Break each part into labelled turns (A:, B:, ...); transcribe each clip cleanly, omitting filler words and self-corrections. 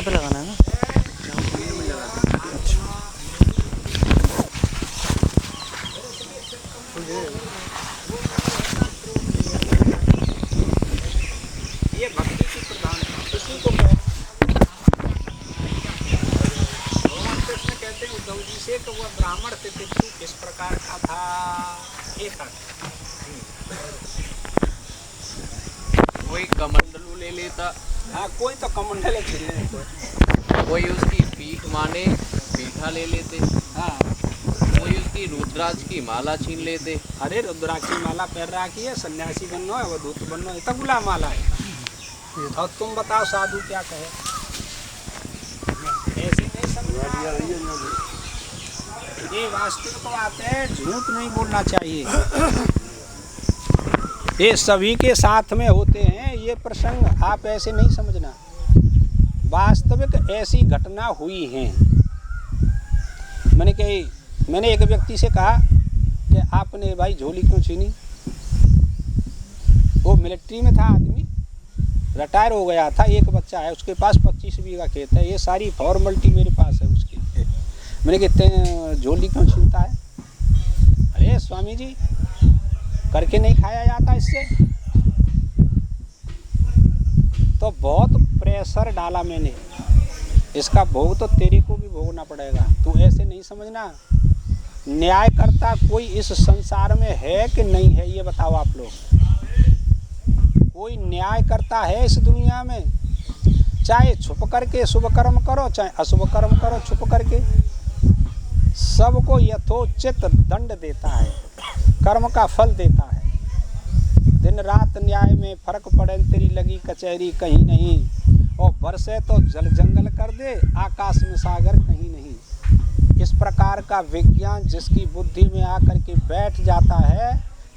A: कमर पे लगाना है ना।
B: ये भक्ति की प्रधान इसी को भगवान कृष्ण कहते हैं उद्धव जी से कि वह ब्राह्मण तितिक्षु किस प्रकार का था। एक
C: कोई कमंडलू ले लेता,
B: हाँ कोई तो कमंडल छीन ले,
C: कोई उसकी पीठ माने पीठा ले लेते,
B: हाँ
C: कोई उसकी रुद्राक्ष की माला छीन लेते।
B: अरे रुद्राक्ष की माला पहन रखी है, सन्यासी बनना है, अवधूत बनना है, तब गुलाम माला है। और तुम बताओ साधु क्या कहे, ऐसे नहीं समझना। ये वास्तविक तो आते हैं, झूठ नहीं बोलना चाहिए। ये सभी के साथ में होते हैं ये प्रसंग, आप ऐसे नहीं समझना। वास्तविक ऐसी घटना हुई है। मैंने एक व्यक्ति से कहा कि आपने भाई झोली क्यों छीनी। वो मिलिट्री में था आदमी, रिटायर हो गया था, एक बच्चा है, उसके पास 25 बीघा खेत है, ये सारी फॉर्मेलिटी मेरे पास है उसकी। मैंने कहते झोली क्यों छीनता है। अरे स्वामी जी करके नहीं खाया जाता इससे। तो बहुत प्रेशर डाला मैंने, इसका भोग तो तेरे को भी भोगना पड़ेगा, तू ऐसे नहीं समझना। न्याय करता कोई इस संसार में है कि नहीं है, ये बताओ आप लोग। कोई न्याय करता है इस दुनिया में? चाहे छुप करके शुभ कर्म करो, चाहे अशुभ कर्म करो छुप करके, सबको यथोचित दंड देता है, कर्म का फल देता है। दिन रात न्याय में फर्क पड़े, तेरी लगी कचहरी कहीं नहीं, और बरसे तो जल जंगल कर दे, आकाश में सागर कहीं नहीं। इस प्रकार का विज्ञान जिसकी बुद्धि में आकर के बैठ जाता है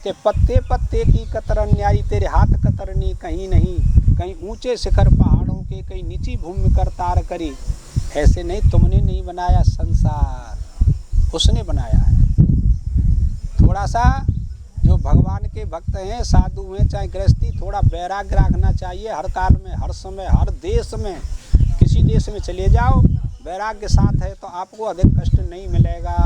B: कि पत्ते पत्ते की कतर न्यायी, तेरे हाथ कतरनी कहीं नहीं, कहीं ऊंचे शिखर पहाड़ों के, कहीं नीची भूमि कर तार करी। ऐसे नहीं, तुमने नहीं बनाया संसार, उसने बनाया है। थोड़ा सा जो भगवान के भक्त हैं, साधु हैं, चाहे गृहस्थी, थोड़ा वैराग्य रखना चाहिए। हर काल में, हर समय, हर देश में, किसी देश में चले जाओ, वैराग्य साथ है तो आपको अधिक कष्ट नहीं मिलेगा।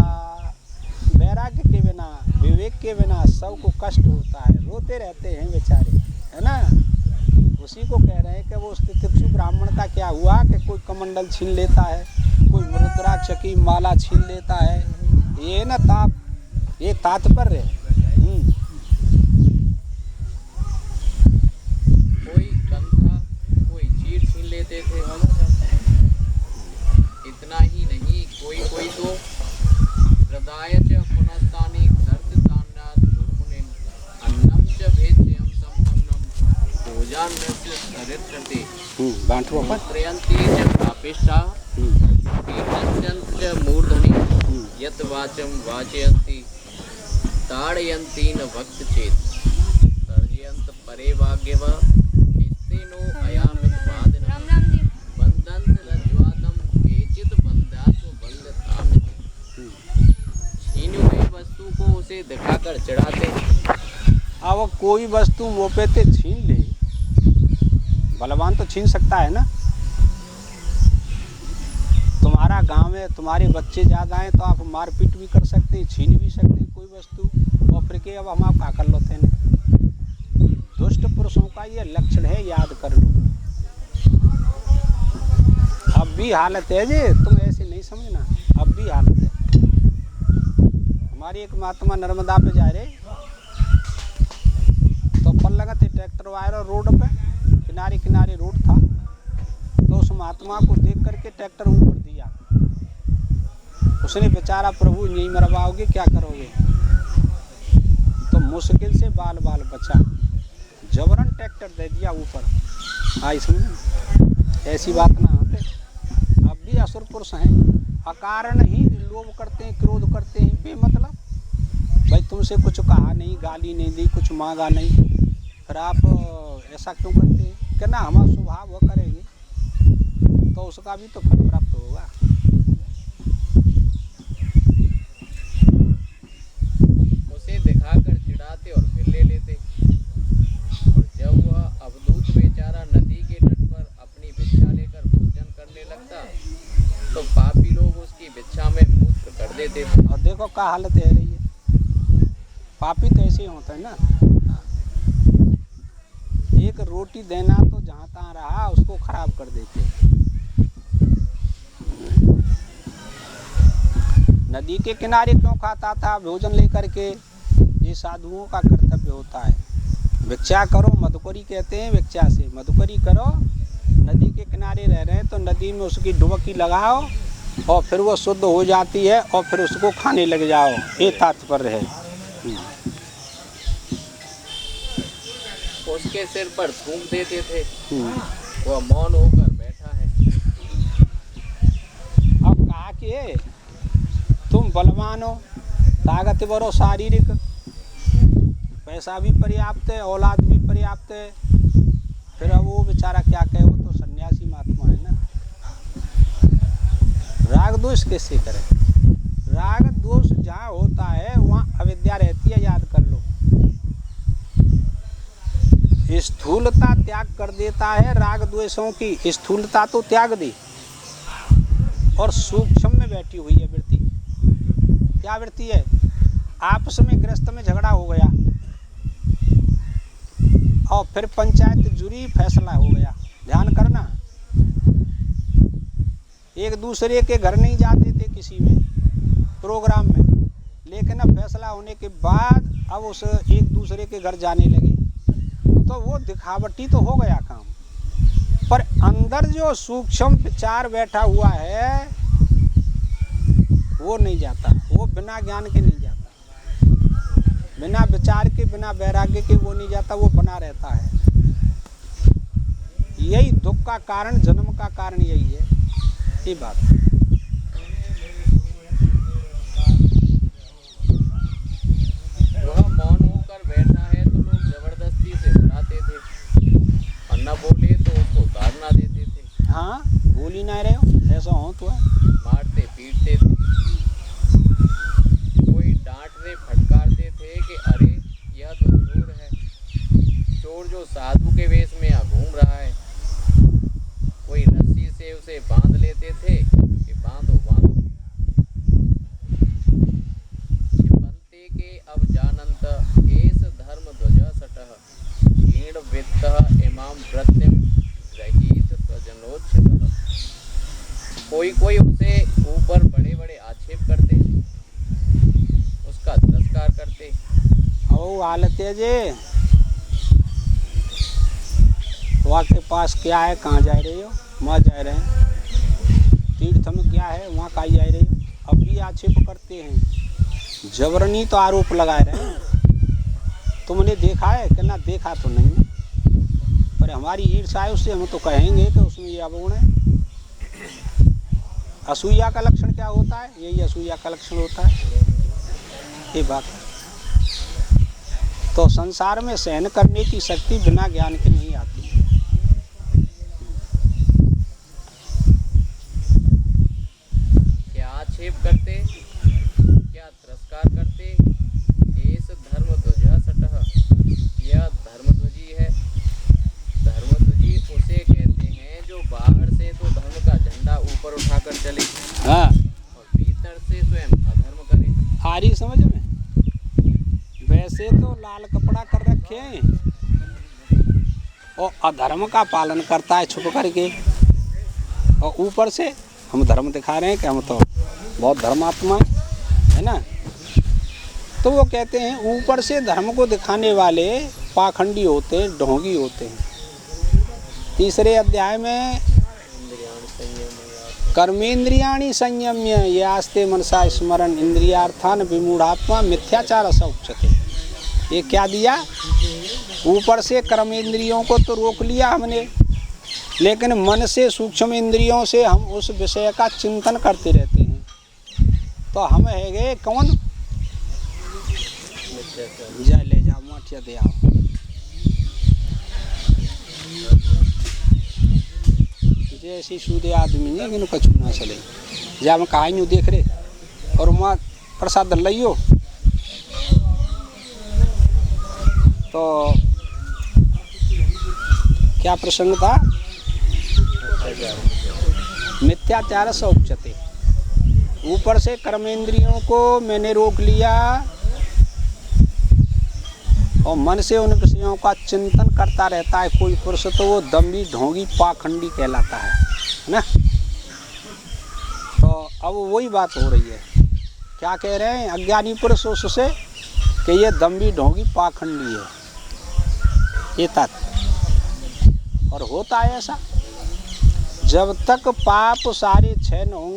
B: वैराग्य के बिना, विवेक के बिना सबको कष्ट होता है, रोते रहते हैं बेचारे, है ना। उसी को कह रहे हैं कि वो तितिक्षु ब्राह्मण का क्या हुआ कि कोई कमंडल छीन लेता है, कोई रुद्राक्ष की माला छीन लेता है। ये ना ये तात्पर्य है।
C: कोई कंथा, कोई चीर छीन लेते थे। इतना ही नहीं, कोई तो हृदय च पुनस्तानि दर्दतान्नात् दुर्मुनिं अन्नम च भेद्यं संपन्नम भोजान्नस्य सरित्रते त्रयन्ति च पापिष्ठा पीतञ्च मूर्धनि यत् वाचं वाचयन्ति ताड़यन्ति न भक्त चेत सर्जयन्त परे भाग्यव स्तेनो अयामित बाधनं बन्धन्त रज्ज्वातं केचित् बन्धात्म बन्धताम्। छीनी हुई वस्तु को उसे दिखाकर चढ़ाते।
B: अब कोई वस्तु मुँह पे ते छीन ले, बलवान तो छीन सकता है ना। तुम्हारा गांव में तुम्हारे बच्चे ज़्यादा हैं तो आप मारपीट भी कर सकते हैं, छीन भी सकते हैं कोई वस्तु। और फिर के अब हम आप क्या कर लेते हैं। दुष्ट पुरुषों का ये लक्षण है, याद कर लो। अब भी हालत है जी, तुम ऐसे नहीं समझना, अब भी हालत है। हमारी एक महात्मा नर्मदा पे जा रहे तो पल लगा थे ट्रैक्टर वायर रोड पे, किनारे किनारे रोड था। तो उस महात्मा को देख करके ट्रैक्टर ऊपर दिया। उसने बेचारा, प्रभु नहीं मरवाओगे क्या करोगे, तो मुश्किल से बाल बाल बचा, जबरन ट्रैक्टर दे दिया ऊपर। आई समझ, ऐसी बात ना होते। अब भी असुर पुरुष हैं, अकारण ही लोभ करते हैं, क्रोध करते हैं बेमतलब। भाई तुमसे कुछ कहा नहीं, गाली नहीं दी, कुछ मांगा नहीं, फिर आप ऐसा क्यों करते हैं? कहना हमारा स्वभाव वो करेंगे तो उसका भी तो फल प्राप्त होगा।
C: उसे दिखाकर चिढ़ाते और फिर ले लेते। और जब वह अवधूत बेचारा नदी के तट पर अपनी भिक्षा लेकर भोजन करने लगा तो पापी लोग उसकी भिक्षा में मूत्र कर देते थे।
B: और देखो क्या हालत है रही है, पापी तो ऐसे ही होता है ना। एक रोटी देना तो जहाँ तहाँ रहा उसको खराब कर देते। नदी के किनारे क्यों खाता था भोजन लेकर के, ये साधुओं का कर्तव्य होता है। भिक्षा करो, मधुकरी कहते हैं भिक्षा से, मधुकरी करो। नदी के किनारे रह रहे हैं तो नदी में उसकी डुबकी लगाओ और फिर वो शुद्ध हो जाती है और फिर उसको खाने लग जाओ, ये तात्पर्य है।
C: उसके सिर पर थूक देते थे, वह मौन होकर बैठा है।
B: अब कहा कि तुम बलवान हो, ताकतवर हो, शारीरिक, पैसा भी पर्याप्त है, औलाद भी पर्याप्त है, फिर अब वो बेचारा क्या कहे, वो तो सन्यासी महात्मा है ना। राग दोष कैसे करे? राग दोष जहाँ होता है वहाँ अविद्या रहती है, याद कर लो। स्थूलता त्याग कर देता है, राग द्वेषों की स्थूलता तो त्याग दी और सूक्ष्म में बैठी हुई है वृत्ति। क्या वृत्ति है? आपस में गृहस्थ में झगड़ा हो गया और फिर पंचायत जुरी, फैसला हो गया। ध्यान करना, एक दूसरे के घर नहीं जाते थे किसी में प्रोग्राम में, लेकिन अब फैसला होने के बाद अब उस एक दूसरे के घर जाने लगे, तो वो दिखावटी तो हो गया काम, पर अंदर जो सूक्ष्म विचार बैठा हुआ है वो नहीं जाता, वो बिना ज्ञान के नहीं जाता, बिना विचार के, बिना वैराग्य के वो नहीं जाता, वो बना रहता है। यही दुख का कारण, जन्म का कारण यही है, ये बात।
C: वह मौन होकर बैठा है तो लोग जबरदस्ती से बुलाते थे और न बोले तो उसको ताड़ना देते थे।
B: हाँ, बोल ही ना रहे हो, ऐसा हो तो है।
C: मारते पीटते थे, कोई डांटते फटकारते थे कि अरे यह तो चोर है, चोर जो साधु के वेश में यहाँ घूम रहा है। कोई रस्सी से उसे बांध लेते थे कि बांधो बांधो। बनते के अब जानंत एस धर्म ध्वज सटह क्षीण वित्त इमाम वृत्तिम ग्रहीत स्वजनोच्छितः। कोई उसे ऊपर बड़े बड़े आक्षेप करते, उसका तिरस्कार करते।
B: ओ हालत है जे, वहाँ के पास क्या है, कहाँ जा रहे हो? वहाँ जा रहे हैं। तीर्थ में क्या है, वहाँ कहाँ जा रहे हो? अब भी आक्षेप करते हैं, जबरनी तो आरोप लगाए रहे हैं। तुमने देखा है कि ना? देखा तो नहीं, पर हमारी ईर्ष्या है उससे, हम तो कहेंगे कि उसमें ये अवगुण है। असूया का लक्षण क्या होता है? यही असूया का लक्षण होता है, ये बात। तो संसार में सहन करने की शक्ति बिना ज्ञान के नहीं आती।
C: क्या आक्षेप करते, क्या तिरस्कार करते। एस धर्म ध्वज सटह, यह धर्मध्वजी है। धर्मध्वजी उसे कहते हैं जो बाहर से तो धर्म का झंडा ऊपर उठाकर चले,
B: हाँ,
C: और भीतर से स्वयं अधर्म करे।
B: आ रही समझ में? वैसे तो लाल कपड़ा कर रखे हैं और अधर्म का पालन करता है छुप करके, और ऊपर से हम धर्म दिखा रहे हैं कि हम तो बहुत धर्मात्मा है ना। तो वो कहते हैं ऊपर से धर्म को दिखाने वाले पाखंडी होते, ढोंगी होते हैं। तीसरे अध्याय में कर्मेंद्रियाणि संयम्य यास्ते मनसा स्मरण इंद्रियार्थान विमूढ़ात्मा मिथ्याचार स उच्यते। ये क्या दिया? ऊपर से कर्मेंद्रियों को तो रोक लिया हमने, लेकिन मन से, सूक्ष्म इंद्रियों से हम उस विषय का चिंतन करते रहते हैं। तो हम है गए कौन? जा ले जाओ, माठिया दे आओ। जैसी सूदे आदमी ने कि कछु ना चले, जा मैं कहा नहीं देख रहे, और वहाँ प्रसाद लियो। तो क्या प्रसंग था? मिथ्याचार से उपचते। ऊपर से कर्मेंद्रियों को मैंने रोक लिया और मन से उन विषयों का चिंतन करता रहता है कोई पुरुष, तो वो दम्भी ढोंगी पाखंडी कहलाता है ना। तो अब वही बात हो रही है, क्या कह रहे हैं अज्ञानी पुरुष उससे कि ये दम्भी ढोंगी पाखंडी है, ये तत्व। और होता है ऐसा, जब तक पाप सारे क्षय न होंगे